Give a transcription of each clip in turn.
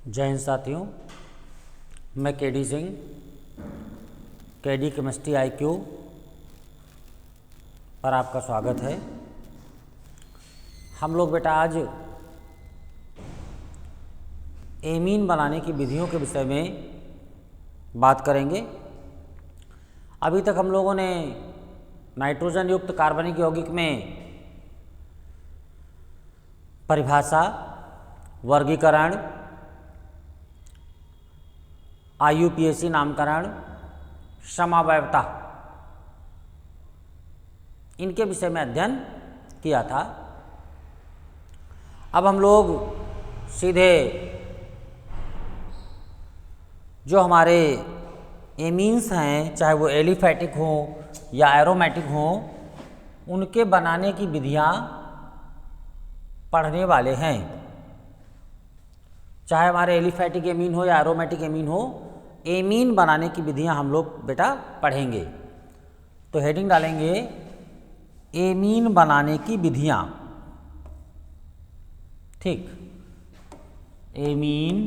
जय हिंद साथियों, मैं KD Singh, KD chemistry IQ पर आपका स्वागत है। हम लोग बेटा आज एमीन बनाने की विधियों के विषय में बात करेंगे। अभी तक हम लोगों ने नाइट्रोजन युक्त कार्बनिक यौगिक में परिभाषा, वर्गीकरण, IUPAC नामकरण, समअवयवता, इनके विषय में अध्ययन किया था। अब हम लोग सीधे जो हमारे एमीन्स हैं, चाहे वो एलिफैटिक हों या एरोमेटिक हों, उनके बनाने की विधियां पढ़ने वाले हैं। चाहे हमारे एलिफैटिक एमीन हो या एरोमेटिक एमीन हो, एमीन बनाने की विधियां हम लोग बेटा पढ़ेंगे। तो हेडिंग डालेंगे एमीन बनाने की विधियां। ठीक, एमीन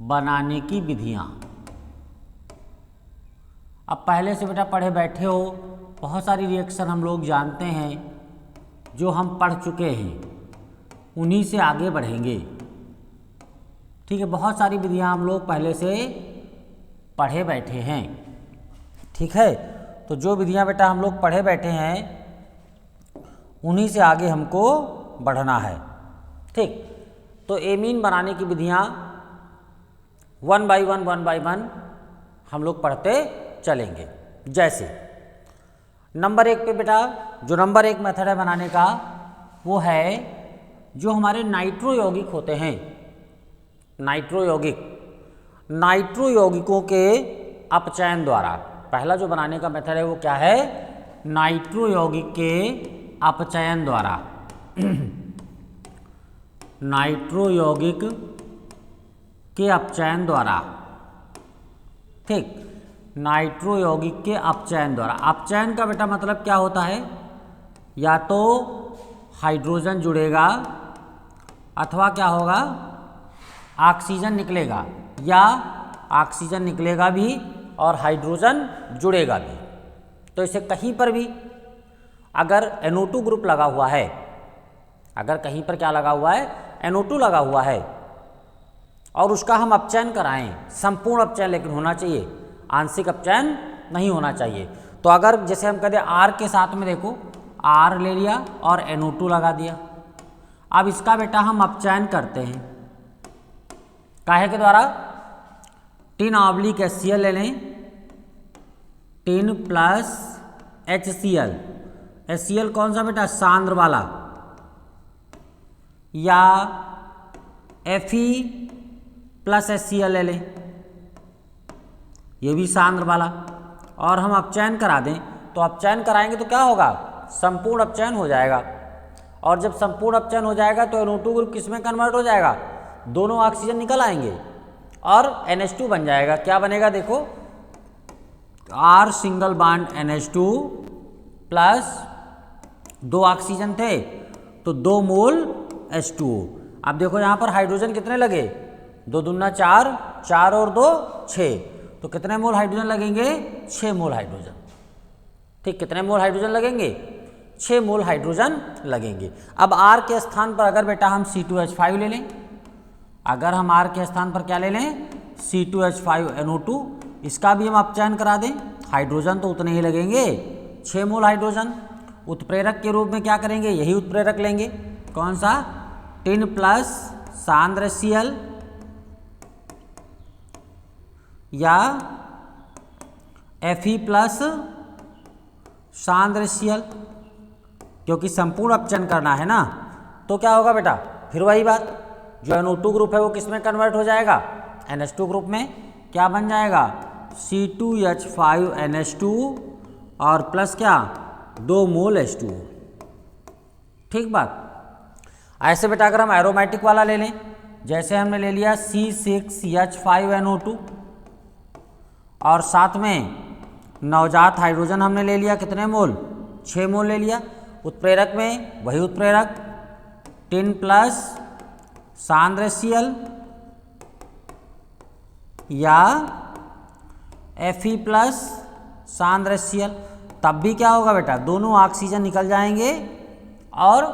बनाने की विधियां। अब पहले से बेटा पढ़े बैठे हो, बहुत सारी रिएक्शन हम लोग जानते हैं, जो हम पढ़ चुके हैं, उन्हीं से आगे बढ़ेंगे। ठीक है, बहुत सारी विधियां हम लोग पहले से पढ़े बैठे हैं। ठीक है, तो जो विधियां बेटा हम लोग पढ़े बैठे हैं, उन्हीं से आगे हमको बढ़ना है। ठीक, तो एमीन बनाने की विधियां वन बाय वन हम लोग पढ़ते चलेंगे। जैसे नंबर 1 पे बेटा, जो नंबर 1 मेथड है बनाने का, वो है जो हमारे नाइट्रो यौगिक होते हैं। नाइट्रो यौगिकों के अपचयन द्वारा, पहला जो बनाने का मेथड है वो क्या है? नाइट्रो यौगिक के अपचयन द्वारा। नाइट्रो यौगिक के अपचयन द्वारा। ठीक, नाइट्रो यौगिक के अपचयन द्वारा। अपचयन का बेटा मतलब क्या होता है? या तो हाइड्रोजन जुड़ेगा अथवा क्या होगा, ऑक्सीजन निकलेगा, या ऑक्सीजन निकलेगा भी और हाइड्रोजन जुड़ेगा भी। तो इसे कहीं पर भी अगर NO2 ग्रुप लगा हुआ है, अगर कहीं पर क्या लगा हुआ है? NO2 लगा हुआ है, और उसका हम अपचयन कराएं, संपूर्ण अपचयन लेकिन होना चाहिए, आंशिक अपचयन नहीं होना चाहिए। तो अगर जैसे हम कहते हैं R के साथ में, देखो R ले लिया और NO2 लगा दिया। अब इसका बेटा हम अपचयन करते हैं, काहे के द्वारा? टिन ऑब्लिक HCl ले लें, टिन प्लस HCl। HCl कौन सा बेटा? सांद्र वाला। या Fe प्लस HCl ले लें, ये भी सांद्र वाला, और हम अपचयन करा दें। तो अपचयन कराएंगे तो क्या होगा? संपूर्ण अपचयन हो जाएगा। और जब संपूर्ण अपचयन हो जाएगा तो NO2 ग्रुप किस में कन्वर्ट हो जाएगा? दोनों ऑक्सीजन निकल आएंगे और NH2 बन जाएगा। क्या बनेगा? देखो, R single bond NH2 plus 2 oxygen थे तो 2 मोल H2O। अब देखो यहाँ पर हाइड्रोजन कितने लगे? 2 दूना 4, 4 और 2 6, तो कितने मोल हाइड्रोजन लगेंगे? 6 मोल हाइड्रोजन। ठीक, कितने मोल हाइड्रोजन लगेंगे? 6 मोल हाइड्रोजन लगेंगे। अब R के स्थान पर अगर बेटा हम C2H5 ले लें, अगर हम R के स्थान पर क्या ले लें? C2H5NO2, इसका भी हम अपचयन करा दें, हाइड्रोजन तो उतने ही लगेंगे, 6 मोल हाइड्रोजन। उत्प्रेरक के रूप में क्या करेंगे? यही उत्प्रेरक लेंगे। कौन सा? टिन प्लस सांद्र HCl या Fe प्लस सांद्र HCl, क्योंकि संपूर्ण अपचयन करना है ना। तो क्या होगा बेटा? फिर वही बात, जो NO2 ग्रुप है वो किस में कन्वर्ट हो जाएगा? NH2 ग्रुप में। क्या बन जाएगा? C2H5NH2 और प्लस क्या? 2 मोल H2O। ठीक बात। ऐसे बेटा अगर हम एरोमेटिक वाला ले लें, जैसे हमने ले लिया C6H5NO2 और साथ में नवजात हाइड्रोजन हमने ले लिया, कितने मोल? 6 मोल ले लिया। उत्प्रेरक में वही उत्प्रेरक टिन प्लस सांद्र HCl या Fe प्लस सांद्र HCl, तब भी क्या होगा बेटा, दोनों ऑक्सीजन निकल जाएंगे और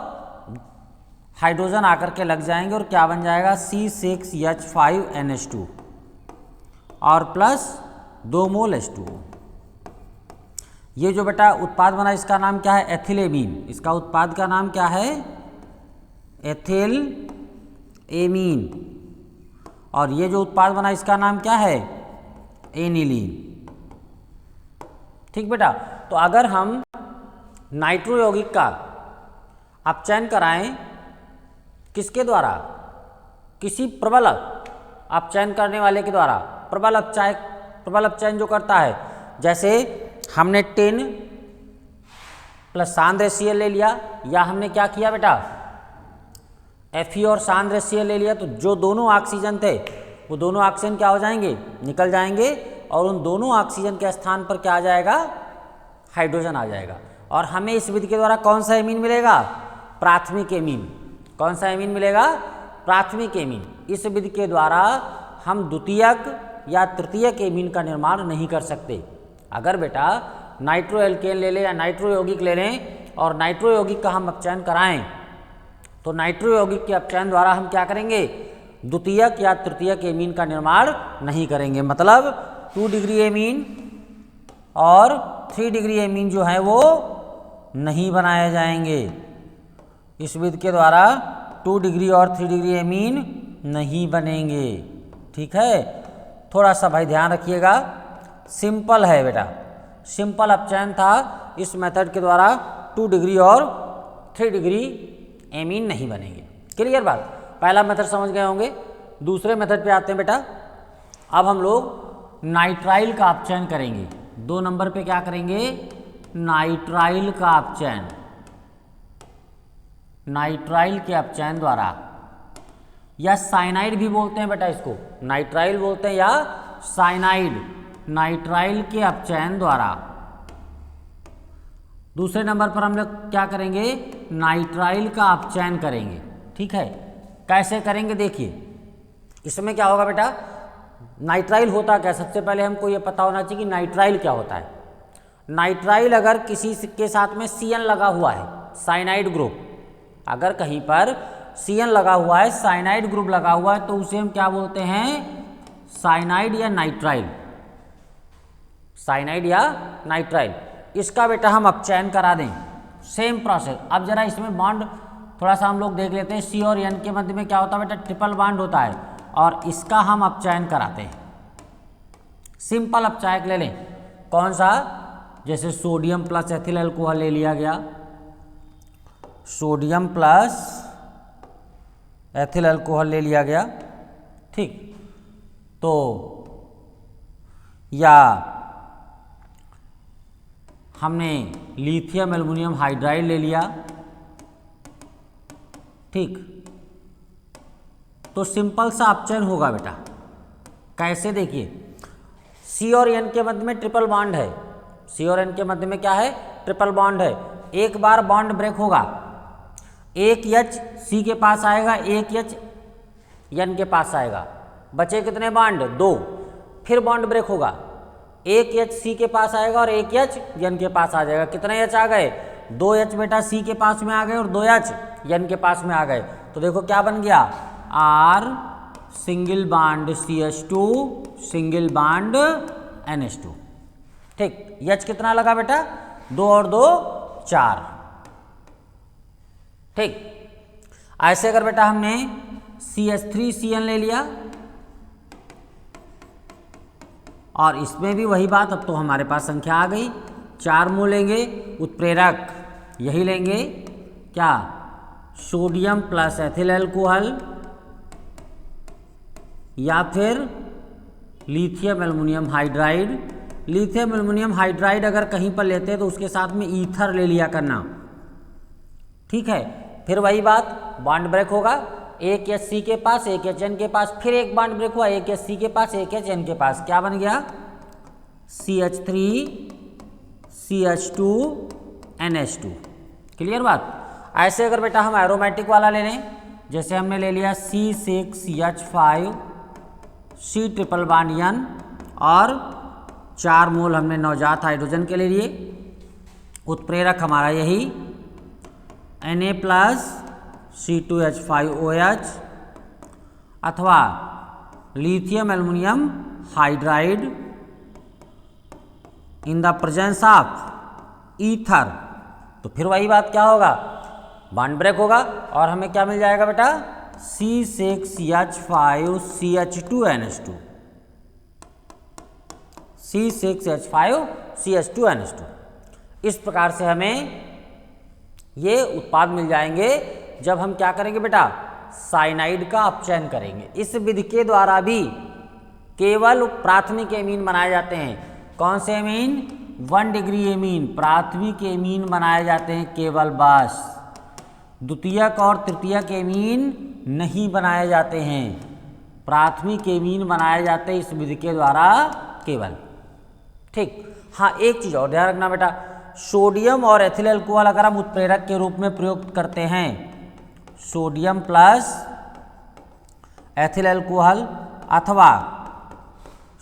हाइड्रोजन आकर के लग जाएंगे और क्या बन जाएगा, C6H5NH2 और प्लस 2 मोल H2O। ये जो बेटा उत्पाद बना इसका नाम क्या है, एथिलेमीन। इसका उत्पाद का नाम क्या है, एथिलेमीन। और ये जो उत्पाद बना इसका नाम क्या है, एनिलीन। ठीक बेटा, तो अगर हम नाइट्रो यौगिक का अपचयन कराएं किसके द्वारा, किसी प्रबल अपचयन करने वाले के द्वारा, प्रबल अपचयन जो करता है, जैसे हमने 10 प्लस सांद्र HCl ले लिया, या हमने क्या किया बेटा, Fe और सांद्र HCl ले लिया, तो जो दोनों ऑक्सीजन थे वो दोनों ऑक्सीजन क्या हो जाएंगे, निकल जाएंगे, और उन दोनों ऑक्सीजन के स्थान पर क्या आ जाएगा, हाइड्रोजन आ जाएगा। और हमें इस विधि के द्वारा कौन सा एमीन मिलेगा, प्राथमिक एमीन। कौन सा एमीन मिलेगा, प्राथमिक एमीन। इस विधि के द्वारा हम द्वितीयक या तृतीयक एमीन का निर्माण नहीं कर सकते। अगर बेटा नाइट्रो एल्केन ले लें या नाइट्रो यौगिक ले लें और नाइट्रो यौगिक का हम अपचयन कराएं, तो नाइट्रो यौगिक के अपचयन द्वारा हम क्या करेंगे, द्वितीयक या तृतीयक एमीन का निर्माण नहीं करेंगे। मतलब 2 डिग्री एमीन और 3 डिग्री एमीन जो है वो नहीं बनाए जाएंगे। इस विधि के द्वारा 2 डिग्री और 3 डिग्री एमीन नहीं बनेंगे। ठीक है, थोड़ा सा भाई ध्यान रखिएगा, सिंपल है बेटा, सिंपल अपचयन था। इस मेथड के द्वारा 2 डिग्री और 3 डिग्री एमीन नहीं बनेंगे। क्लियर बात, पहला मेथड समझ गए होंगे। दूसरे मेथड पे आते हैं बेटा। अब हम लोग नाइट्राइल का अपचयन करेंगे। 2 नंबर पे क्या करेंगे, नाइट्राइल का अपचयन। नाइट्राइल के अपचयन द्वारा, या साइनाइड भी बोलते हैं बेटा इसको, नाइट्राइल बोलते हैं या साइनाइड। नाइट्राइल के अपचयन द्वारा दूसरे नंबर पर हम लोग क्या करेंगे, नाइट्राइल का अपचयन करेंगे। ठीक है, कैसे करेंगे देखिए। इसमें क्या होगा बेटा, नाइट्राइल होता क्या, सबसे पहले हमको ये पता होना चाहिए कि नाइट्राइल क्या होता है। नाइट्राइल अगर किसी के साथ में CN लगा हुआ है, साइनाइड ग्रुप, अगर कहीं पर CN लगा हुआ है, साइनाइड ग्रुप लगा हुआ है, तो उसे हम क्या बोलते हैं, साइनाइड या नाइट्राइल। साइनाइड या नाइट्राइल, इसका बेटा हम अपचयन करा दें। Same process. अब जरा इसमें बॉन्ड थोड़ा सा हम लोग देख लेते हैं। C और N के मध्य में क्या होता है बेटा, ट्रिपल बॉन्ड होता है, और इसका हम अपचयन कराते हैं। सिंपल अपचायक ले लें, कौन सा, जैसे सोडियम प्लस एथिल अल्कोहल ले लिया गया, सोडियम प्लस एथिल अल्कोहल ले लिया गया। ठीक, तो या हमने लिथियम एल्युमिनियम हाइड्राइड ले लिया। ठीक, तो सिंपल सा अपचयन होगा बेटा। कैसे देखिए, C और N के मध्य में ट्रिपल बॉन्ड है। C और N के मध्य में क्या है, ट्रिपल बॉन्ड है। एक बार बॉन्ड ब्रेक होगा, एक H C के पास आएगा, एक H N के पास आएगा, बचे कितने बॉन्ड, 2। फिर बॉन्ड ब्रेक होगा, एक H C के पास आएगा और एक H N के पास आ जाएगा। कितने H आ गए, 2 H बेटा C के पास में आ गए और 2 H N के पास में आ गए। तो देखो क्या बन गया, R single bond CH2 single bond NH2। ठीक, H कितना लगा बेटा, 2 और 2 4। ठीक, ऐसे अगर बेटा हमने CH3CN ले लिया, और इसमें भी वही बात, अब तो हमारे पास संख्या आ गई, 4 मोल लेंगे। उत्प्रेरक यही लेंगे क्या, सोडियम प्लस एथिल अल्कोहल या फिर lithium aluminium hydride. Lithium aluminium hydride अगर कहीं पर लेते हैं तो उसके साथ में ईथर ले लिया करना। ठीक है, फिर वही बात, बॉन्ड ब्रेक होगा, एक H C के पास, एक H N के पास, फिर एक बॉन्ड ब्रेक हुआ, एक H C के पास, एक H N के पास, क्या बन गया, CH3 CH2 NH2। क्लियर बात। ऐसे अगर बेटा हम एरोमेटिक वाला ले लें, जैसे हमने ले लिया C6H5 C triple bond N और 4 मोल हमने नवजात हाइड्रोजन के ले लिए। उत्प्रेरक हमारा यही Na प्लस C2H5OH अथवा lithium aluminium hydride in the presence of ether. तो फिर वही बात क्या होगा, बॉन्ड ब्रेक होगा और हमें क्या मिल जाएगा बेटा, C6H5CH2NH2 C6H5CH2NH2। इस प्रकार से हमें ये उत्पाद मिल जाएंगे जब हम क्या करेंगे बेटा, साइनाइड का अपचयन करेंगे। इस विधि के द्वारा भी केवल प्राथमिक एमीन बनाए जाते हैं। कौन से एमीन, 1 डिग्री एमीन, प्राथमिक एमीन बनाए जाते हैं केवल, बस द्वितीयक और तृतीयक एमीन नहीं बनाए जाते हैं। प्राथमिक एमीन बनाए जाते हैं इस विधि के द्वारा केवल। ठीक, हाँ एक चीज और ध्यान रखना बेटा, सोडियम और एथिल अल्कोहल अगर हम उत्प्रेरक के रूप में प्रयोग करते हैं, सोडियम प्लस एथिल अल्कोहल अथवा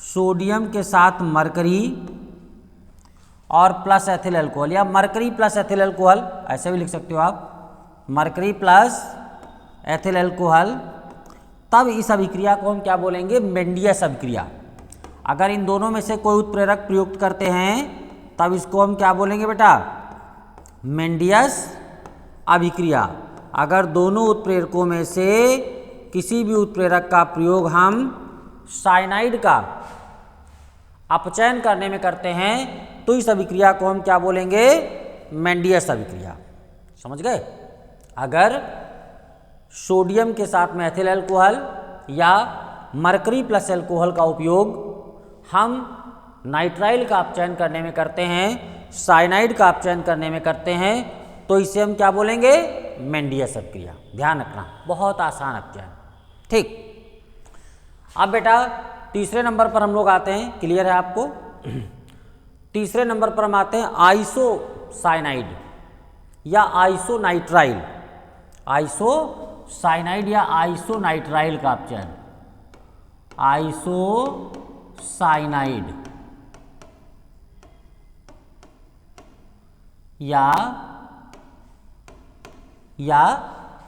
सोडियम के साथ मरकरी और प्लस एथिल अल्कोहल, या मरकरी प्लस एथिल अल्कोहल ऐसे भी लिख सकते हो आप, मरकरी प्लस एथिल अल्कोहल, तब इस अभिक्रिया को हम क्या बोलेंगे, मेंडियस अभिक्रिया। अगर इन दोनों में से कोई उत्प्रेरक प्रयुक्त करते हैं तब इसको हम क्या बोलेंगे बेटा, मेंडियस अभिक्रिया। अगर दोनों उत्प्रेरकों में से किसी भी उत्प्रेरक का प्रयोग हम साइनाइड का अपचयन करने में करते हैं तो इस अभिक्रिया को हम क्या बोलेंगे, मेंडियस अभिक्रिया। समझ गए। अगर सोडियम के साथ में एथिल अल्कोहल या मरकरी प्लस अल्कोहल का उपयोग हम नाइट्राइल का अपचयन करने में करते हैं, साइनाइड का अपचयन करने में करते हैं, तो इसे हम क्या बोलेंगे, मेंडियस अभिक्रिया। ध्यान रखना, बहुत आसान अपचयन। ठीक, अब बेटा तीसरे नंबर पर हम लोग आते हैं, क्लियर है आपको। तीसरे नंबर पर हम आते हैं आइसोसाइनाइड या आइसोनाइट्राइल, आइसोसाइनाइड या आइसोनाइट्राइल का अपचयन, आइसोसाइनाइड या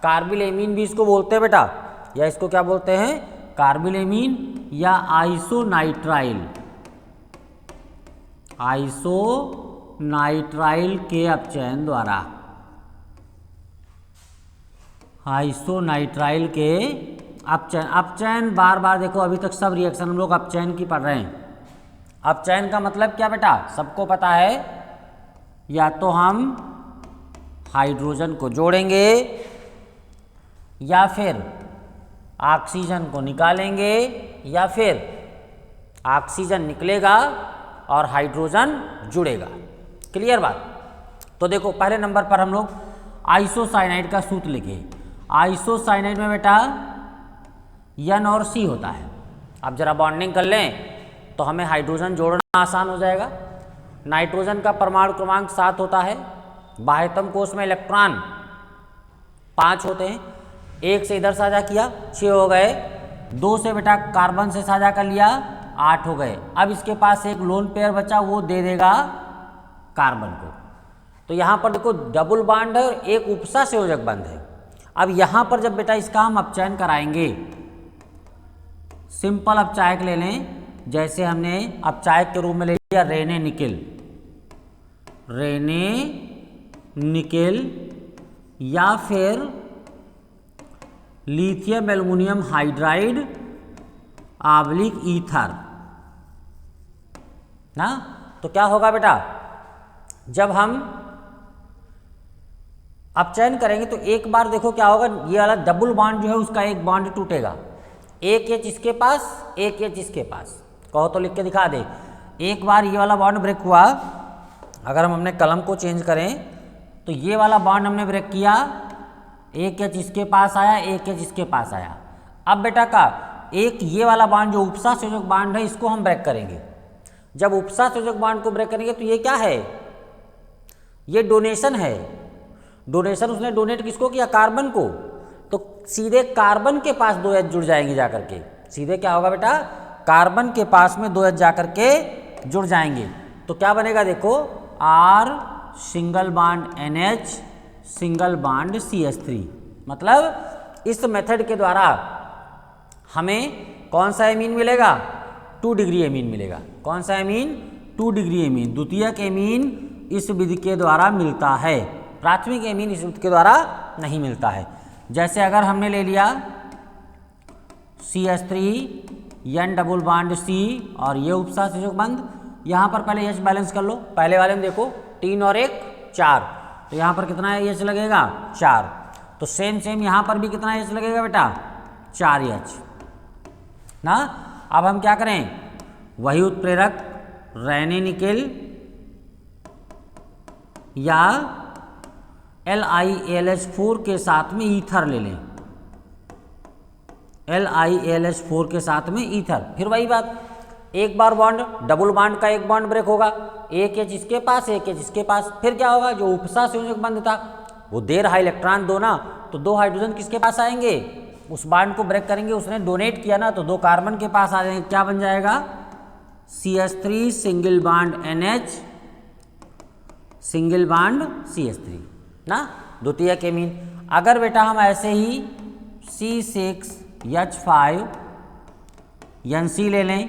कार्बिलेमीन भी इसको बोलते हैं बेटा, या इसको क्या बोलते हैं, कार्बिलेमीन या आइसोनाइट्राइल, आइसोनाइट्राइल के अपचयन द्वारा, आइसोनाइट्राइल के अपचयन। अपचयन बार बार देखो, अभी तक सब रिएक्शन हम लोग अपचयन की पढ़ रहे हैं। अपचयन का मतलब क्या बेटा, सबको पता है, या तो हम हाइड्रोजन को जोड़ेंगे या फिर ऑक्सीजन को निकालेंगे, या फिर ऑक्सीजन निकलेगा और हाइड्रोजन जुड़ेगा। क्लियर बात। तो देखो पहले नंबर पर हम लोग आइसोसाइनाइड का सूत्र लिखे। आइसोसाइनाइड में बेटा N और C होता है। अब जरा बॉन्डिंग कर लें तो हमें हाइड्रोजन जोड़ना आसान हो जाएगा। नाइट्रोजन का परमाणु क्रमांक 7 होता है, बाह्यतम कोश में इलेक्ट्रॉन 5 होते हैं, 1 से इधर साझा किया 6 हो गए, 2 से बेटा कार्बन से साझा कर लिया 8 हो गए। अब इसके पास एक लोन पेयर बचा, वो दे देगा कार्बन को। तो यहाँ पर देखो डबल बॉन्ड है और एक उपसा संयोजक बंध है। अब यहाँ पर जब बेटा इसका हम अपचयन कराएंगे, सिंपल अपचायक ले लें, जैसे हमने अपचायक के रूप में ले लिया रेने निकेल, रेने निकेल या फिर लिथियम एल्युमिनियम हाइड्राइड आंवलिक ईथर ना। तो क्या होगा बेटा, जब हम अपचयन करेंगे तो एक बार देखो क्या होगा, ये वाला डबल बॉन्ड जो है उसका एक बॉन्ड टूटेगा, एक एच इसके पास, एक एच इसके पास। कहो तो लिख के दिखा दे। एक बार ये वाला बॉन्ड ब्रेक हुआ, अगर हम अपने कलम को चेंज करें तो ये वाला बॉन्ड हमने ब्रेक किया, एक एच इसके पास आया, एक एच इसके पास आया। अब बेटा का एक ये वाला बॉन्ड जो उपसा संयोजक बॉन्ड है, इसको हम ब्रेक करेंगे। जब उपसा संयोजक बॉन्ड को ब्रेक करेंगे तो ये क्या है, ये डोनेशन है। डोनेशन उसने डोनेट किसको किया, कार्बन को। तो सीधे कार्बन के पास 2 H जुड़ जाएंगे जाकर के, सीधे क्या होगा बेटा, कार्बन के पास में 2 H जाकर के जुड़ जाएंगे। तो क्या बनेगा देखो, R single bond NH single bond CH3। मतलब इस मेथड के द्वारा हमें कौन सा एमीन मिलेगा, 2 डिग्री एमीन मिलेगा। कौन सा एमीन, 2 डिग्री एमीन। द्वितीयक एमीन इस विधि के द्वारा मिलता है, प्राथमिक एमीन इस विधि के द्वारा नहीं मिलता है। जैसे अगर हमने ले लिया CH3 N double bond C और ये उपसर्ग संयोजक बंध, यहाँ पर पहले H बैलेंस कर लो। पहले वाले में देखो 3 और 1 4, तो यहाँ पर कितना H लगेगा, 4। तो सेम यहाँ पर भी कितना H लगेगा बेटा, 4H ना। अब हम क्या करें, वही उत्प्रेरक रेने निकेल या LiAlH4 के साथ में ईथर ले लें, LiAlH4 के साथ में ईथर। फिर वही बात, एक बार बॉन्ड, डबल बॉन्ड का एक बॉन्ड ब्रेक होगा, एक H इसके पास, एक H इसके पास। फिर क्या होगा, जो उपसर्ग संयोजक बंध था वो दे रहा इलेक्ट्रॉन 2 ना, तो 2 हाइड्रोजन किसके पास आएंगे, उस बॉन्ड को ब्रेक करेंगे, उसने डोनेट किया ना, तो 2 कार्बन के पास आ जाएंगे। क्या बन जाएगा, CH3 single bond NH single bond CH3 ना, द्वितीयक एमीन। अगर बेटा हम ऐसे ही C6H5 NC ले लें,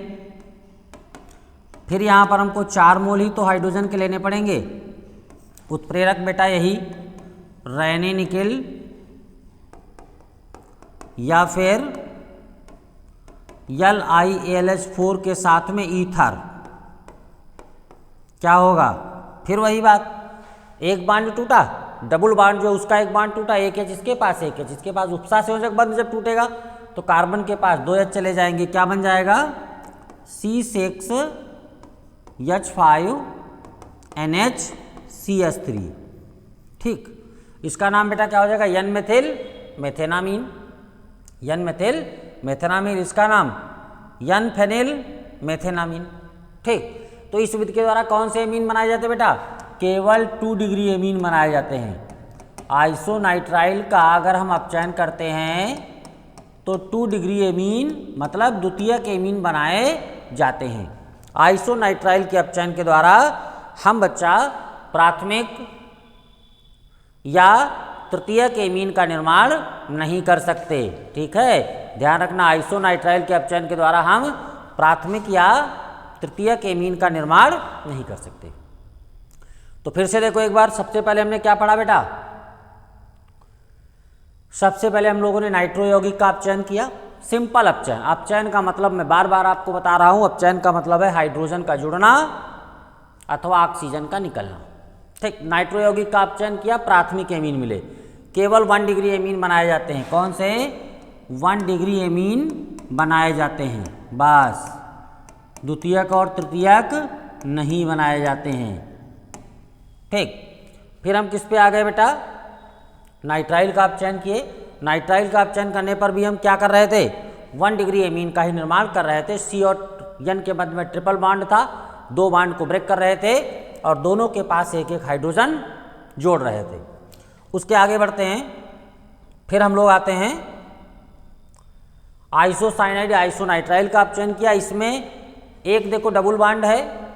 फिर यहाँ पर हमको 4 मोल ही तो हाइड्रोजन के लेने पड़ेंगे। उत्प्रेरक बेटा यही रेने निकेल या फिर LiAlH4 के साथ में ईथर। क्या होगा, फिर वही बात, एक बांड टूटा, डबल बांड जो उसका एक बांड टूटा, एक H इसके पास, एक H इसके पास। उपसर्ग संयोजक बंध जब टूटेगा तो कार्बन के पास 2 H चले जाएंगे। क्या बन जाएगा, C6H5NH CH3। ठीक, इसका नाम बेटा क्या हो जाएगा, N मेथिल मेथेनामीन, N मेथिल मेथेनामीन, इसका नाम N फेनिल मेथेनामीन। ठीक, तो इस विधि के द्वारा कौन से एमीन बनाए जाते हैं बेटा, केवल 2 डिग्री एमीन बनाए जाते हैं। आइसोनाइट्राइल का अगर हम अपचयन करते हैं तो 2 डिग्री एमीन मतलब द्वितीयक एमीन बनाए जाते हैं। आइसोनाइट्राइल के अपचयन के द्वारा हम बच्चा प्राथमिक या तृतीयक एमीन का निर्माण नहीं कर सकते। ठीक है, ध्यान रखना, आइसोनाइट्राइल के अपचयन के द्वारा हम प्राथमिक या तृतीयक एमीन का निर्माण नहीं कर सकते। तो फिर से देखो एक बार, सबसे पहले हमने क्या पढ़ा बेटा, सबसे पहले हम लोगों ने नाइट्रो यौगिक का अपचयन किया। सिंपल अपचयन, अपचयन का मतलब मैं बार बार आपको बता रहा हूं, अपचयन का मतलब है हाइड्रोजन का जुड़ना अथवा ऑक्सीजन का निकलना। ठीक, नाइट्रो यौगिक का अपचयन किया, प्राथमिक एमीन मिले, केवल 1 डिग्री एमीन बनाए जाते हैं। कौन से, 1 डिग्री एमीन बनाए जाते हैं, बस द्वितीयक और तृतीयक नहीं बनाए जाते हैं। ठीक, फिर हम किस पे आ गए बेटा, नाइट्राइल का अपचयन किए। नाइट्राइल का अपचयन करने पर भी हम क्या कर रहे थे, 1 डिग्री एमीन का ही निर्माण कर रहे थे। C और N के मध्य में ट्रिपल बॉन्ड था, 2 बॉन्ड को ब्रेक कर रहे थे और दोनों के पास एक एक हाइड्रोजन जोड़ रहे थे। उसके आगे बढ़ते हैं, फिर हम लोग आते हैं आइसोसाइनाइड आइसोनाइट्राइल का अपचयन किया। इसमें एक देखो डबल बॉन्ड है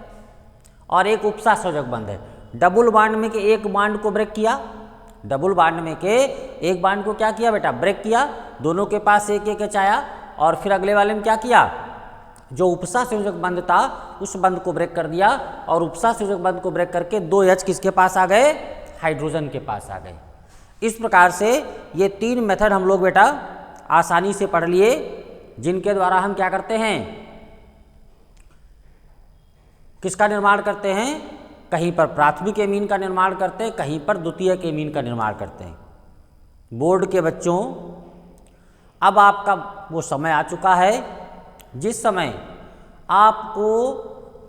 और एक उपसर्ग संयोजक बंध है। डबल बॉन्ड में के एक बॉन्ड को ब्रेक किया, डबल बॉन्ड में के एक बॉन्ड को क्या किया बेटा, ब्रेक किया, दोनों के पास एक एक H आया और फिर अगले वाले में क्या किया, जो उपसर्ग संयोजक बंध था उस बंध को ब्रेक कर दिया और उपसर्ग संयोजक बंध को ब्रेक करके 2 H किसके पास आ गए, हाइड्रोजन के पास आ गए। इस प्रकार से ये 3 मेथड हम लोग बेटा आसानी से पढ़ लिए, जिनके द्वारा हम क्या करते हैं, किसका निर्माण करते हैं, कहीं पर प्राथमिक एमीन का निर्माण करते हैं, कहीं पर द्वितीयक एमीन का निर्माण करते हैं। बोर्ड के बच्चों, अब आपका वो समय आ चुका है जिस समय आपको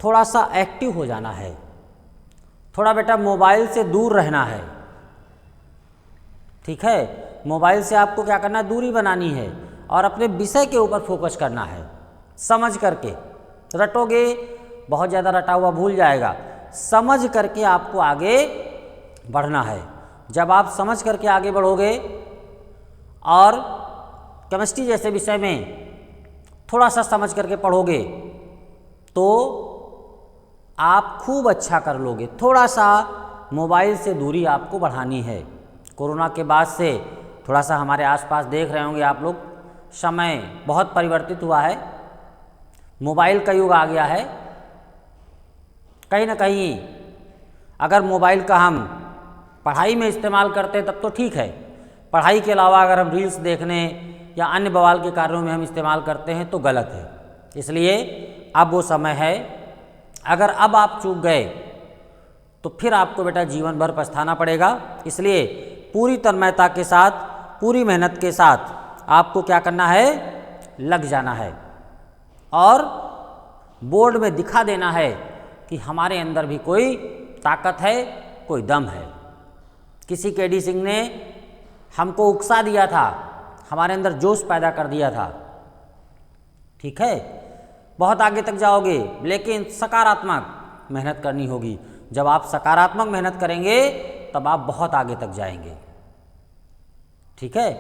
थोड़ा सा एक्टिव हो जाना है, थोड़ा बेटा मोबाइल से दूर रहना है। ठीक है, मोबाइल से आपको क्या करना है, दूरी बनानी है और अपने विषय के ऊपर फोकस करना है। समझ करके रटोगे, बहुत ज़्यादा रटा हुआ भूल जाएगा। समझ करके आपको आगे बढ़ना है। जब आप समझ करके आगे बढ़ोगे और केमिस्ट्री जैसे विषय में थोड़ा सा समझ करके पढ़ोगे तो आप खूब अच्छा कर लोगे। थोड़ा सा मोबाइल से दूरी आपको बढ़ानी है। कोरोना के बाद से थोड़ा सा हमारे आसपास देख रहे होंगे आप लोग, समय बहुत परिवर्तित हुआ है, मोबाइल का युग आ गया है। कहीं ना कहीं अगर मोबाइल का हम पढ़ाई में इस्तेमाल करते तब तो ठीक है, पढ़ाई के अलावा अगर हम रील्स देखने या अन्य बवाल के कार्यों में हम इस्तेमाल करते हैं तो गलत है। इसलिए अब वो समय है, अगर अब आप चूक गए तो फिर आपको बेटा जीवन भर पछताना पड़ेगा। इसलिए पूरी तन्मयता के साथ, पूरी मेहनत के साथ आपको क्या करना है, लग जाना है और बोर्ड में दिखा देना है कि हमारे अंदर भी कोई ताकत है, कोई दम है। किसी केडी सिंह ने हमको उकसा दिया था, हमारे अंदर जोश पैदा कर दिया था। ठीक है, बहुत आगे तक जाओगे, लेकिन सकारात्मक मेहनत करनी होगी। जब आप सकारात्मक मेहनत करेंगे तब आप बहुत आगे तक जाएंगे। ठीक है,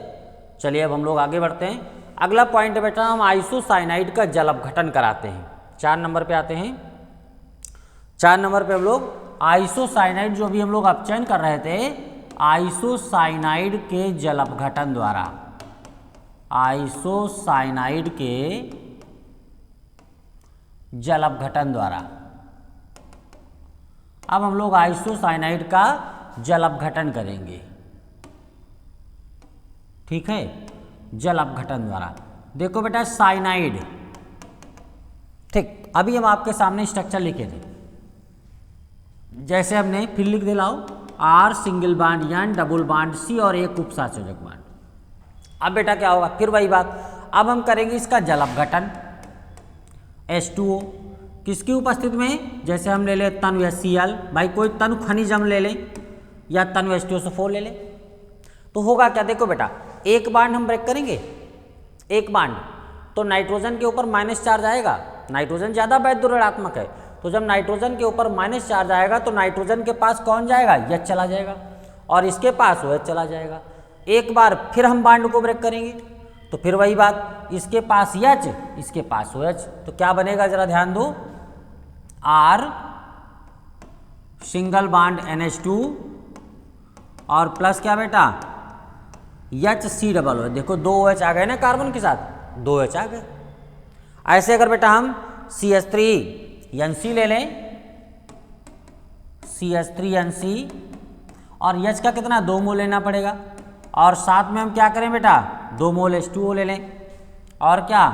चलिए अब हम लोग आगे बढ़ते हैं। अगला पॉइंट है बेटा, हम आइसोसाइनाइड का जल अपघटन कराते हैं। 4 नंबर पे आते हैं। 4 नंबर पे हम लोग आइसोसाइनाइड, जो भी हम लोग अपचयन कर रहे थे, आइसोसाइनाइड के जल अपघटन द्वारा, आइसोसाइनाइड के जल अपघटन द्वारा। अब हम लोग आइसोसाइनाइड का जल अपघटन करेंगे। ठीक है, जल अपघटन द्वारा। देखो बेटा साइनाइड, ठीक, अभी हम आपके सामने स्ट्रक्चर लिखे थे, जैसे हमने फिर लिख दे लाओ, R single bond N double bond C और एक उपसहसंयोजक बांड। अब बेटा क्या होगा, फिर वही बात, अब हम करेंगे इसका जल अपघटन। H2O किसकी उपस्थिति में, जैसे हम ले ले तनु HCl, भाई कोई तनु खनिज हम ले लें या तनु H2SO4 ले लें, तो होगा क्या, देखो बेटा एक बांड हम ब्रेक करेंगे, एक बांड तो नाइट्रोजन के ऊपर माइनस चार्ज आएगा। नाइट्रोजन ज़्यादा वैध ऋणात्मक है, तो जब नाइट्रोजन के ऊपर माइनस चार्ज आएगा तो नाइट्रोजन के पास कौन जाएगा, H चला जाएगा और इसके पास OH चला जाएगा। एक बार फिर हम बांड को ब्रेक करेंगे तो फिर वही बात, इसके पास H, इसके पास OH, तो क्या बनेगा जरा ध्यान दो, R सिंगल बांड NH2 और प्लस क्या बेटा HC डबल OH। देखो 2 OH आ गए ना कार्बन के साथ, 2 OH आ गए। ऐसे अगर बेटा हम CH3NC ले लें, CH3NC और H का कितना 2 मोल लेना पड़ेगा, और साथ में हम क्या करें बेटा 2 मोल H2O ले लें और क्या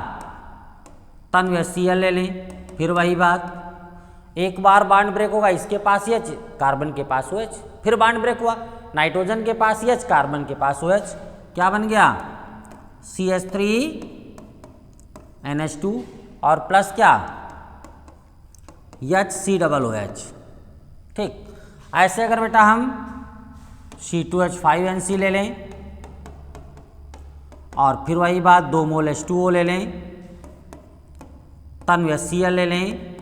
तनु HCl ले लें। फिर वही बात, एक बार बांड ब्रेक होगा, इसके पास H, कार्बन के पास OH, फिर बांड ब्रेक हुआ, नाइट्रोजन के पास H, कार्बन के पास OH, क्या बन गया CH3NH2 और प्लस क्या HC डबल OH। ठीक, ऐसे अगर बेटा हम C2H5NC ले लें और फिर वही बात 2 मोल H2O ले लें, तनु HCl ले लें,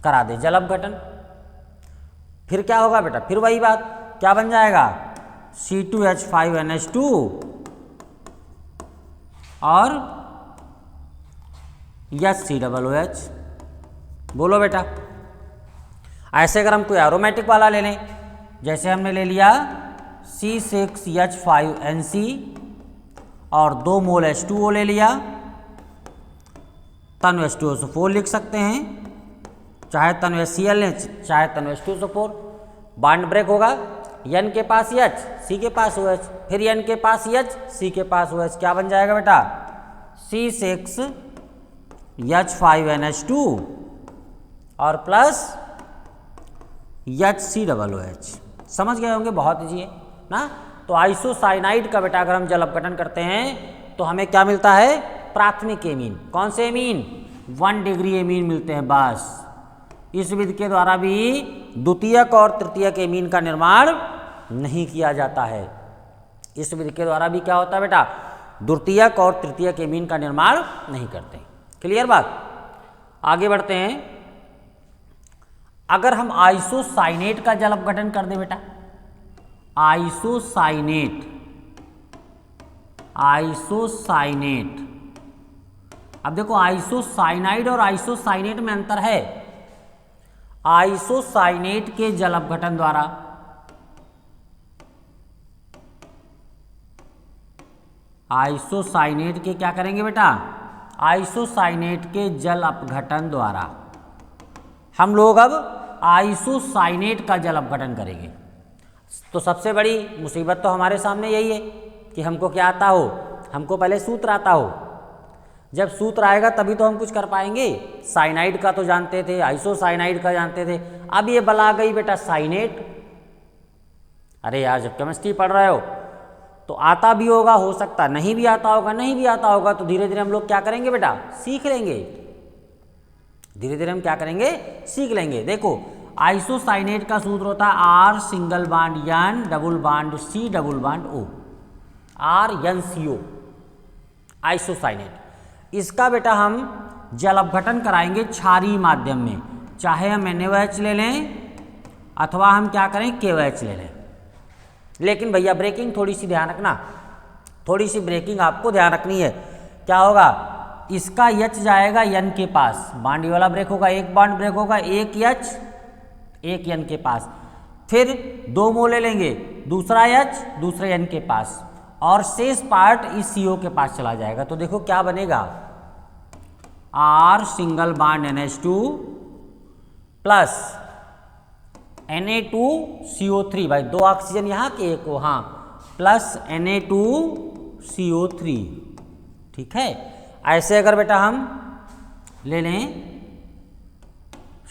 करा दे जल अपघटन। फिर क्या होगा बेटा, फिर वही बात, क्या बन जाएगा C2H5NH2 और HC डबल OH। बोलो बेटा, ऐसे अगर हम कोई एरोमेटिक वाला ले लें, जैसे हमने ले लिया C6H5NC और 2 मोल H2O ले लिया, तनु H2SO4 लिख सकते हैं, चाहे तनु HCl लें चाहे तनु H2SO4। बांड ब्रेक होगा, N के पास H, C के पास OH, फिर N के पास H, C के पास OH, क्या बन जाएगा बेटा C6H5NH2 और प्लस HC डबल OH। समझ गए होंगे, बहुत इजी है ना। तो आइसोसाइनाइड का बेटा अगर हम जल अपघटन करते हैं तो हमें क्या मिलता है, प्राथमिक एमीन। कौन से एमीन, 1 डिग्री एमीन मिलते हैं बस। इस विधि के द्वारा भी द्वितीयक और तृतीयक एमीन का निर्माण नहीं किया जाता है। इस विधि के द्वारा भी क्या होता है बेटा, द्वितीयक और तृतीयक एमीन का निर्माण नहीं करते। क्लियर बात, आगे बढ़ते हैं। अगर हम आइसोसाइनेट का जल अपघटन कर दे बेटा, आइसोसाइनेट आइसोसाइनेट। अब देखो आइसोसाइनाइड और आइसोसाइनेट में अंतर है। आइसोसाइनेट के जल अपघटन द्वारा आइसोसाइनेट के क्या करेंगे बेटा, आइसोसाइनेट के जल अपघटन द्वारा हम लोग अब आइसोसाइनेट का जल अपघटन करेंगे। तो सबसे बड़ी मुसीबत तो हमारे सामने यही है कि हमको क्या आता हो, हमको पहले सूत्र आता हो। जब सूत्र आएगा तभी तो हम कुछ कर पाएंगे। साइनाइड का तो जानते थे, आइसोसाइनाइड का जानते थे, अब ये बला गई बेटा साइनेट। अरे यार जब केमिस्ट्री पढ़ रहे हो तो आता भी होगा, हो सकता नहीं भी आता होगा, नहीं भी आता होगा, तो धीरे धीरे हम लोग क्या करेंगे बेटा, सीख लेंगे। धीरे धीरे हम क्या करेंगे, सीख लेंगे। देखो आइसोसाइनेट का सूत्र होता है R single bond N double bond C double bond O, RnCO isocyanate. इसका बेटा हम जल अपघटन कराएंगे क्षारीय माध्यम में, चाहे हम NaOH ले लें अथवा हम क्या करें KOH ले लें। लेकिन भैया ब्रेकिंग थोड़ी सी ध्यान रखना, थोड़ी सी ब्रेकिंग आपको ध्यान रखनी है। क्या होगा, इसका H जाएगा N के पास, बांड वाला ब्रेक होगा, एक बांड ब्रेक होगा, एक H एक N के पास, फिर 2 मोल ले लेंगे, दूसरा H दूसरे N के पास, और शेष पार्ट इस CO के पास चला जाएगा। तो देखो क्या बनेगा, R single bond NH2 plus Na2CO3, भाई 2 ऑक्सीजन यहाँ के एक वहाँ, प्लस Na2CO3। ठीक है, ऐसे अगर बेटा हम ले लें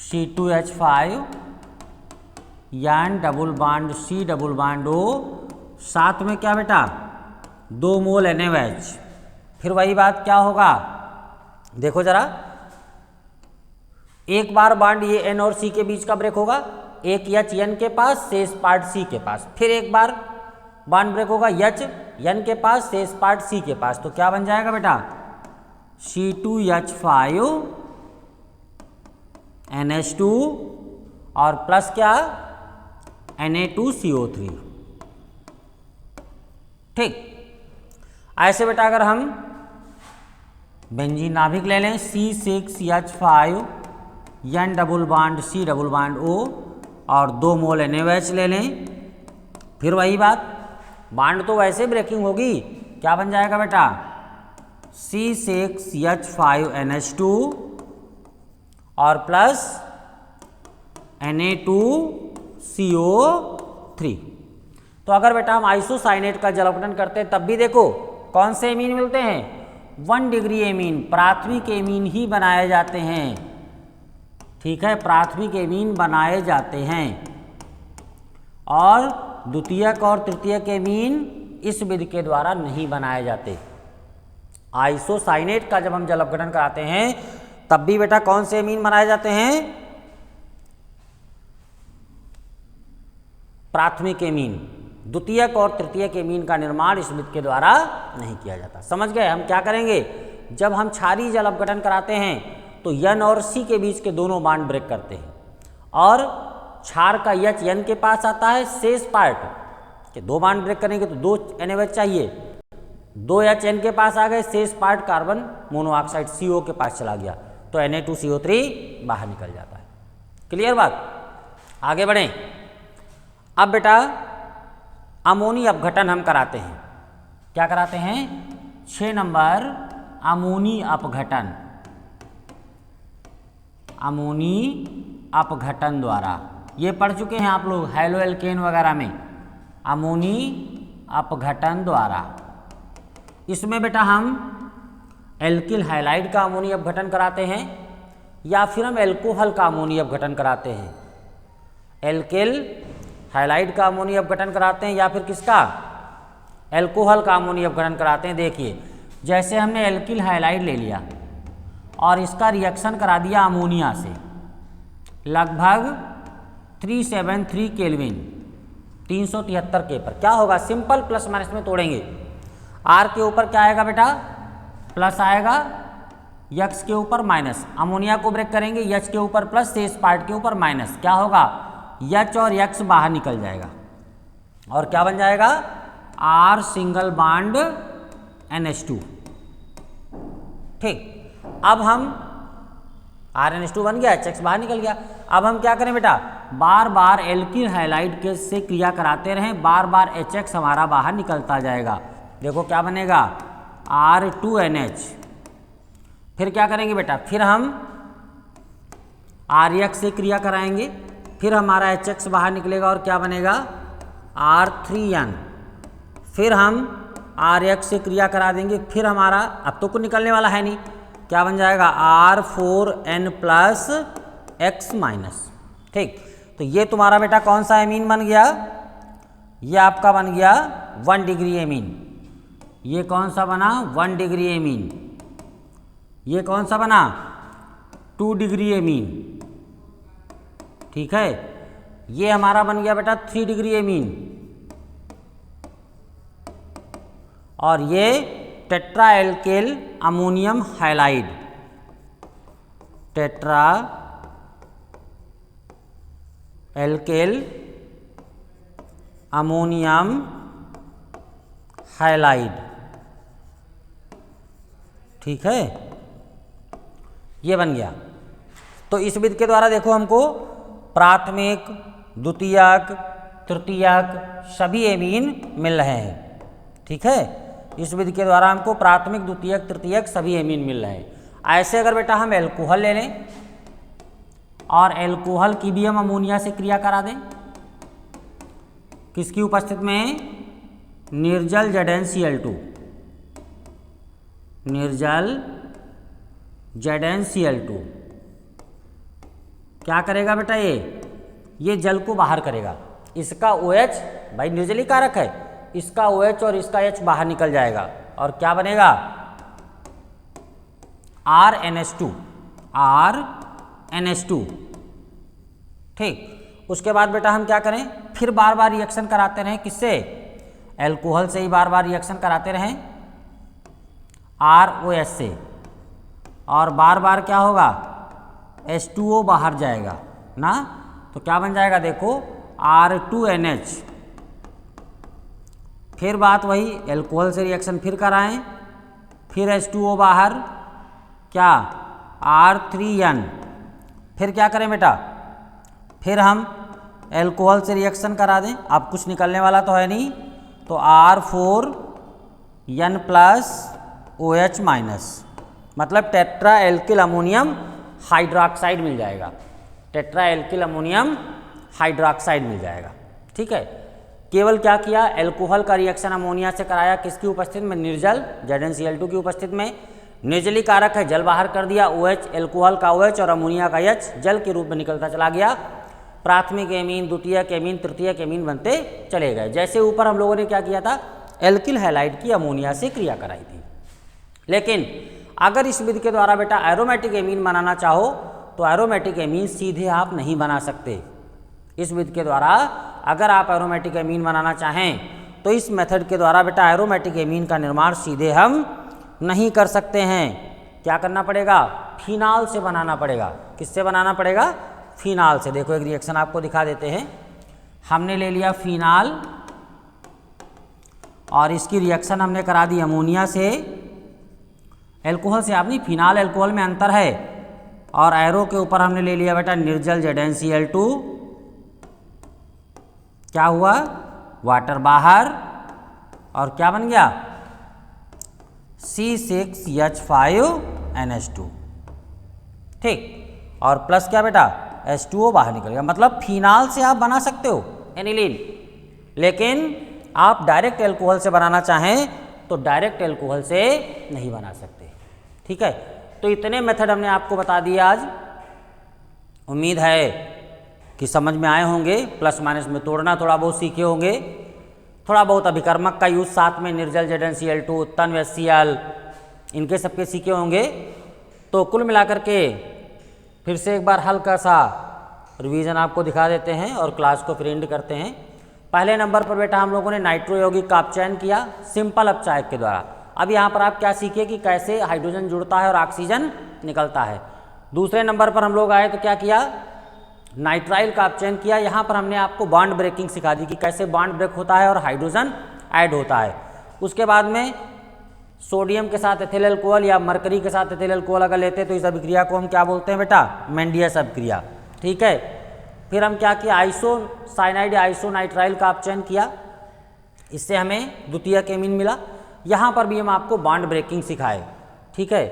C2H5 यान double bond C double bond O, साथ में क्या बेटा 2 मोल NaOH, फिर वही बात क्या होगा, देखो जरा, एक बार बांड ये N और C के बीच का ब्रेक होगा, एक H N के पास, शेष पार्ट C के पास, फिर एक बार बांड ब्रेक होगा H N के पास, शेष पार्ट C के पास। तो क्या बन जाएगा बेटा, C2H5 NH2 और प्लस क्या Na2CO3। ठीक, ऐसे बेटा अगर हम बेंजीन नाभिक ले लें C6H5 N double bond C double bond O और 2 मोल NaOH ले लें, फिर वही बात, बांड तो वैसे ब्रेकिंग होगी, क्या बन जाएगा बेटा C6H5 NH2 और प्लस Na2CO3। तो अगर बेटा हम आइसोसाइनेट का जल अपघटन करते हैं तब भी देखो कौन से एमीन मिलते हैं, 1 डिग्री एमीन, प्राथमिक एमीन ही बनाए जाते हैं। ठीक है, प्राथमिक एमीन बनाए जाते हैं और द्वितीयक और तृतीयक एमीन इस विधि के द्वारा नहीं बनाए जाते। आइसोसाइनेट का जब हम जल अपघटन कराते हैं तब भी बेटा कौन से एमीन बनाए जाते हैं, प्राथमिक एमीन। द्वितीयक और तृतीयक एमीन का निर्माण इस विधि के द्वारा नहीं किया जाता। समझ गए, हम क्या करेंगे, जब हम क्षारीय जल अपघटन कराते हैं तो N और C के बीच के दोनों बांड ब्रेक करते हैं और क्षार का H N के पास आता है, शेष पार्ट के 2 बांड ब्रेक करेंगे तो 2 NaOH चाहिए, 2 H N के पास आ गए, शेष पार्ट कार्बन मोनोऑक्साइड CO के पास चला गया, तो Na2CO3 बाहर निकल जाता है। क्लियर बात, आगे बढ़ें। अब बेटा अमोनी अपघटन हम कराते हैं, क्या कराते हैं, 6 नंबर अमोनी अपघटन, अमोनी अपघटन द्वारा, ये पढ़ चुके हैं आप लोग हैलो एल्केन वगैरह में, अमोनी अपघटन द्वारा। इसमें बेटा हम एल्किल हैलाइड का अमोनी अपघटन कराते हैं या फिर हम एल्कोहल का अमोनी अपघटन कराते हैं, एल्किल हैलाइड का अमोनी अपघटन कराते हैं या फिर किसका, एल्कोहल का अमोनी अपघटन कराते हैं। देखिए जैसे हमने एल्किल हैलाइड ले लिया और इसका रिएक्शन करा दिया अमोनिया से, लगभग 373 केल्विन 373 के पर, क्या होगा, सिंपल प्लस माइनस में तोड़ेंगे, R के ऊपर क्या आएगा बेटा, प्लस आएगा, X के ऊपर माइनस, अमोनिया को ब्रेक करेंगे, H के ऊपर प्लस, शेष पार्ट के ऊपर माइनस, क्या होगा, H और X बाहर निकल जाएगा और क्या बन जाएगा, R सिंगल बांड NH2। ठीक, अब हम RnH2 बन गया, HX बाहर निकल गया। अब हम क्या करें बेटा, बार बार एल्किल हैलाइड के से क्रिया कराते रहें, बार बार HX हमारा बाहर निकलता जाएगा। देखो क्या बनेगा, R2NH। फिर क्या करेंगे बेटा, फिर हम RX से क्रिया कराएंगे, फिर हमारा HX बाहर निकलेगा और क्या बनेगा, R3N। फिर हम RX से क्रिया करा देंगे, फिर हमारा अब तो कुछ निकलने वाला है नहीं, क्या बन जाएगा, R4N प्लस X माइनस। ठीक, तो ये तुम्हारा बेटा कौन सा एमीन बन गया, ये आपका बन गया 1 डिग्री एमीन। ये कौन सा बना, 1 डिग्री एमीन। ये कौन सा बना, 2 डिग्री एमीन। ठीक है, ये हमारा बन गया बेटा 3 डिग्री एमीन। और ये tetra एल्केल ammonium halide, tetra एल्केल ammonium halide. ठीक है, ये बन गया। तो इस विधि के द्वारा देखो हमको प्राथमिक, द्वितीयक, तृतीयक सभी एमीन मिल रहे हैं। ठीक है, इस विधि के द्वारा हमको प्राथमिक, द्वितीयक, तृतीयक सभी एमीन मिल रहे हैं। ऐसे अगर बेटा हम एल्कोहल ले लें और एल्कोहल की भी हम अमोनिया से क्रिया करा दें, किसकी उपस्थिति में, निर्जल ZnCl2, निर्जल ZnCl2 क्या करेगा बेटा, ये जल को बाहर करेगा। इसका OH भाई निर्जली कारक है, इसका OH और इसका H बाहर निकल जाएगा और क्या बनेगा, RnH2, RnH2। ठीक, उसके बाद बेटा हम क्या करें, फिर बार बार रिएक्शन कराते रहें, किससे, एल्कोहल से ही बार बार रिएक्शन कराते रहें, ROH से, और बार बार क्या होगा, H2O बाहर जाएगा ना, तो क्या बन जाएगा, देखो R2NH। फिर बात वही, एल्कोहल से रिएक्शन फिर कराएं, फिर H2O बाहर, क्या, R3N। फिर क्या करें बेटा, फिर हम एल्कोहल से रिएक्शन करा दें, अब कुछ निकलने वाला तो है नहीं, तो R4N प्लस OH माइनस, मतलब टेट्रा एल्किल अमोनियम हाइड्रोक्साइड मिल जाएगा, टेट्रा एल्किल अमोनियम हाइड्रोक्साइड मिल जाएगा। ठीक है, केवल क्या किया, एल्कोहल का रिएक्शन अमोनिया से कराया, किसकी उपस्थिति में, निर्जल ZnCl2 की उपस्थिति में। निर्जली कारक है, जल बाहर कर दिया, OH, एल्कोहल का OH और अमोनिया का H जल के रूप में निकलता चला गया। प्राथमिक एमीन, द्वितीयक एमीन, तृतीयक एमीन बनते चले गए। जैसे ऊपर हम लोगों ने क्या किया था, एल्किल हैलाइड की अमोनिया से क्रिया कराई थी। लेकिन अगर इस विधि के द्वारा बेटा एरोमेटिक एमीन बनाना चाहो तो एरोमेटिक एमीन सीधे आप नहीं बना सकते। इस विधि के द्वारा अगर आप एरोमेटिक एमीन बनाना चाहें तो इस मेथड के द्वारा बेटा एरोमेटिक एमीन का निर्माण सीधे हम नहीं कर सकते हैं। क्या करना पड़ेगा, फिनाल से बनाना पड़ेगा। किससे बनाना पड़ेगा, फिनाल से। देखो एक रिएक्शन आपको दिखा देते हैं। हमने ले लिया फिनाल और इसकी रिएक्शन हमने करा दी अमोनिया से, एल्कोहल से। आप नहीं, फिनाल एल्कोहल में अंतर है। और एरो के ऊपर हमने ले लिया बेटा निर्जल ZnCl2। क्या हुआ, वाटर बाहर और क्या बन गया, C6H5NH2। ठीक, और प्लस क्या बेटा H2O बाहर निकल गया। मतलब फिनाल से आप बना सकते हो एनिलीन, लेकिन आप डायरेक्ट एल्कोहल से बनाना चाहें तो डायरेक्ट एल्कोहल से नहीं बना सकते। ठीक है, तो इतने मेथड हमने आपको बता दिए आज। उम्मीद है कि समझ में आए होंगे। प्लस माइनस में तोड़ना थोड़ा बहुत सीखे होंगे, थोड़ा बहुत अभिकर्मक का यूज साथ में निर्जल ZnCl2, तन्व HCl, इनके सबके सीखे होंगे। तो कुल मिलाकर के फिर से एक बार हल्का सा रिवीजन आपको दिखा देते हैं और क्लास को फिर एंड करते हैं। पहले नंबर पर बेटा हम लोगों ने नाइट्रो यौगिक का अपचयन किया सिंपल अपचायक के द्वारा। अब यहाँ पर आप क्या सीखे कि कैसे हाइड्रोजन जुड़ता है और ऑक्सीजन निकलता है। दूसरे नंबर पर हम लोग आए तो क्या किया, नाइट्राइल का अपचयन किया। यहाँ पर हमने आपको बॉन्ड ब्रेकिंग सिखा दी कि कैसे बॉन्ड ब्रेक होता है और हाइड्रोजन ऐड होता है। उसके बाद में सोडियम के साथ एथिल अल्कोहल या मरकरी के साथ एथिल अल्कोहल अगर लेते हैं तो इस अभिक्रिया को हम क्या बोलते हैं बेटा? मेंडियस अभिक्रिया। ठीक है, फिर हम क्या किया, आइसोसाइनाइड या आइसोनाइट्राइल का आप चयन किया, इससे हमें द्वितीयक एमीन मिला। यहाँ पर भी हम आपको बॉन्ड ब्रेकिंग सिखाए। ठीक है,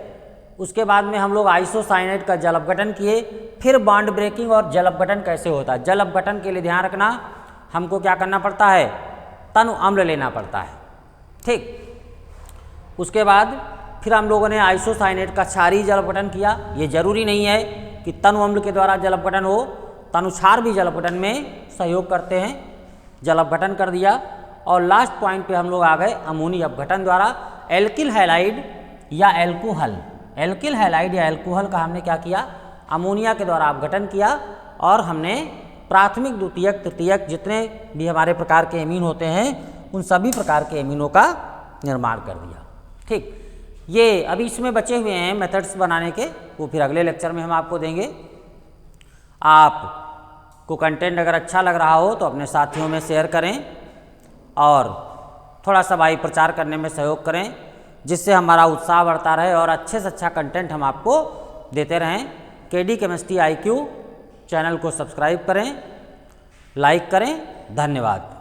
उसके बाद में हम लोग आइसोसाइनाइड का जल अपघटन किए, फिर बॉन्ड ब्रेकिंग और जल अपघटन कैसे होता है। जल अपघटन के लिए ध्यान रखना, हमको क्या करना पड़ता है? तनु अम्ल लेना पड़ता है। ठीक, उसके बाद फिर हम लोगों ने आइसोसाइनेट का क्षारीय जल अपघटन किया। ये जरूरी नहीं है कि तनु अम्ल के द्वारा जल अपघटन हो, तनुक्षार भी जल अपघटन में सहयोग करते हैं। जल अपघटन कर दिया और लास्ट पॉइंट पे हम लोग आ गए अमोनी अपघटन द्वारा एल्किल हैलाइड या एल्कोहल। एल्किल हैलाइड या एल्कोहल का हमने क्या किया? अमोनिया के द्वारा अपघटन किया और हमने प्राथमिक, द्वितीयक, तृतीयक जितने भी हमारे प्रकार के एमीन होते हैं उन सभी प्रकार के एमीनों का निर्माण कर दिया। ठीक, ये अभी इसमें बचे हुए हैं मेथड्स बनाने के, वो फिर अगले लेक्चर में हम आपको देंगे। आपको कंटेंट अगर अच्छा लग रहा हो तो अपने साथियों में शेयर करें और थोड़ा सा भाई प्रचार करने में सहयोग करें, जिससे हमारा उत्साह बढ़ता रहे और अच्छे से अच्छा कंटेंट हम आपको देते रहें। केडी केमिस्ट्री IQ चैनल को सब्सक्राइब करें, लाइक करें। धन्यवाद।